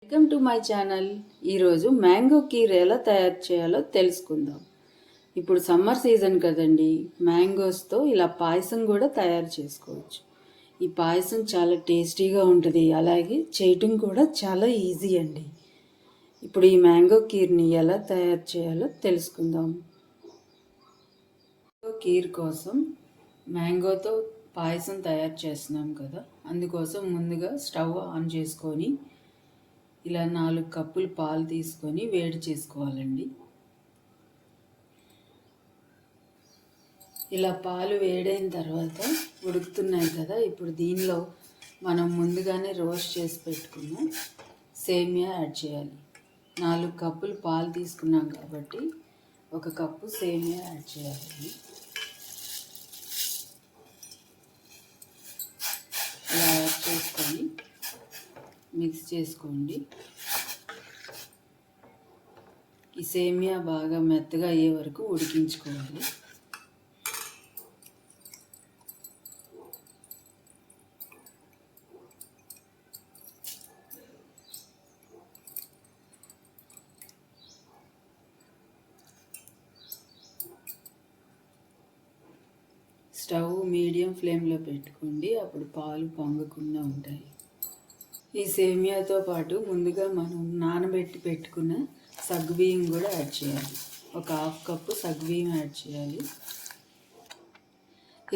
Welcome to my channel. ఈరోజు mango kheer ఎలా తయారు చేయాలో తెలుసుకుందాం. ఇప్పుడు సమ్మర్ సీజన్ కదండి, మ్యాంగోస్తో ఇలా పాయసం కూడా తయారు చేసుకోవచ్చు. ఈ పాయసం చాలా టేస్టీగా ఉంటుంది, అలాగే చేయటం కూడా చాలా ఈజీ అండి. ఇప్పుడు ఈ మ్యాంగో కీర్ని ఎలా తయారు చేయాలో తెలుసుకుందాం. మ్యాంగో కీర్ కోసం మ్యాంగోతో పాయసం తయారు చేస్తున్నాం కదా, అందుకోసం ముందుగా స్టవ్ ఆన్ చేసుకొని ఇలా 4 కప్పులు పాలు తీసుకొని వేడి చేసుకోవాలండి. ఇలా పాలు వేడైన తర్వాత ఉడుకుతున్నాయి కదా, ఇప్పుడు దీనిలో మనం ముందుగానే రోస్ట్ చేసి పెట్టుకున్న సేమియా యాడ్ చేయాలి. 4 కప్పులు పాలు తీసుకున్నాం కాబట్టి 1 కప్పు సేమియా యాడ్ చేయాలి. ఇలా యాడ్ చేసుకొని మిక్స్ చేసుకోండి. ఈ సేమియా బాగా మెత్తగా అయ్యే వరకు ఉడికించుకోవాలి. స్టవ్ మీడియం ఫ్లేమ్లో పెట్టుకోండి, అప్పుడు పాలు పొంగకుండా ఉంటాయి. ఈ సేమియాతో పాటు ముందుగా మనం నానబెట్టి పెట్టుకున్న సగ్గుబియ్యం కూడా యాడ్ చేయాలి. 1/2 కప్పు సగ్గుబియ్యం యాడ్ చేయాలి.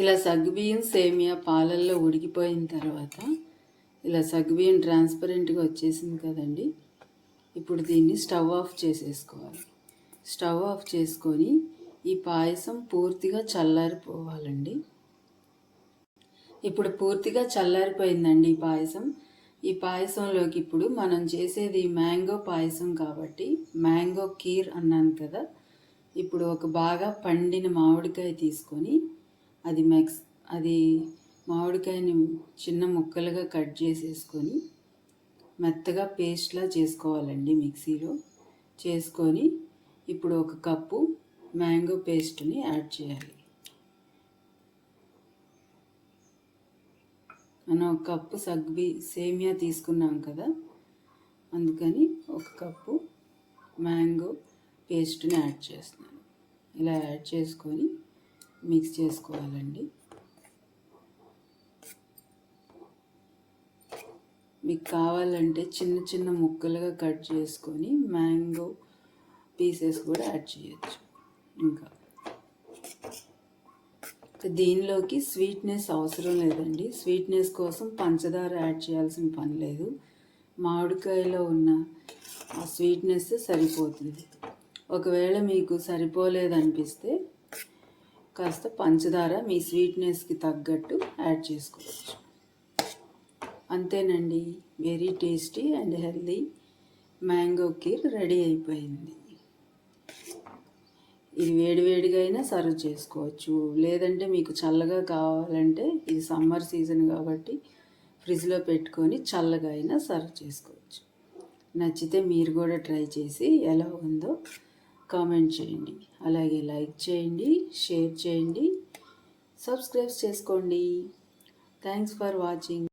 ఇలా సగ్గుబియ్యం సేమియా పాలల్లో ఉడికిపోయిన తర్వాత ఇలా సగ్గుబియ్యం ట్రాన్స్పరెంట్గా వచ్చేసింది కదండి, ఇప్పుడు దీన్ని స్టవ్ ఆఫ్ చేసేసుకోవాలి. స్టవ్ ఆఫ్ చేసుకొని ఈ పాయసం పూర్తిగా చల్లారిపోవాలండి. ఇప్పుడు పూర్తిగా చల్లారిపోయిందండి ఈ పాయసం. ఈ పాయసంలోకి ఇప్పుడు మనం చేసేది మ్యాంగో పాయసం కాబట్టి మ్యాంగో కీర్ అన్నాను కదా, ఇప్పుడు ఒక బాగా పండిన మామిడికాయ తీసుకొని అది మామిడికాయని చిన్న ముక్కలుగా కట్ చేసేసుకొని మెత్తగా పేస్ట్లా చేసుకోవాలండి. మిక్సీలో చేసుకొని ఇప్పుడు 1 కప్పు మ్యాంగో పేస్ట్ని యాడ్ చేయాలి. మనం 1 కప్పు సేమియా తీసుకున్నాం కదా, అందుకని 1 కప్పు మ్యాంగో పేస్ట్ని యాడ్ చేస్తున్నాను. ఇలా యాడ్ చేసుకొని మిక్స్ చేసుకోవాలండి. మీకు కావాలంటే చిన్న చిన్న ముక్కలుగా కట్ చేసుకొని మ్యాంగో పీసెస్ కూడా యాడ్ చేయొచ్చు. ఇంకా దీనిలోకి స్వీట్నెస్ అవసరం లేదండి. స్వీట్నెస్ కోసం పంచదార యాడ్ చేయాల్సిన పని లేదు. మామిడికాయలో ఉన్న ఆ స్వీట్నెస్ సరిపోతుంది. ఒకవేళ మీకు సరిపోలేదనిపిస్తే కాస్త పంచదార మీ స్వీట్నెస్కి తగ్గట్టు యాడ్ చేసుకోవచ్చు. అంతేనండి, very tasty and healthy mango kheer ready అయిపోయింది. ఇది వేడివేడిగా అయినా సర్వ్ చేసుకోవచ్చు, లేదంటే మీకు చల్లగా కావాలంటే ఇది సమ్మర్ సీజన్ కాబట్టి ఫ్రిడ్జ్లో పెట్టుకొని చల్లగా అయినా సర్వ్ చేసుకోవచ్చు. నచ్చితే మీరు కూడా ట్రై చేసి ఎలా ఉందో కామెంట్ చేయండి. అలాగే లైక్ చేయండి, షేర్ చేయండి, సబ్స్క్రైబ్ చేసుకోండి. Thanks for watching.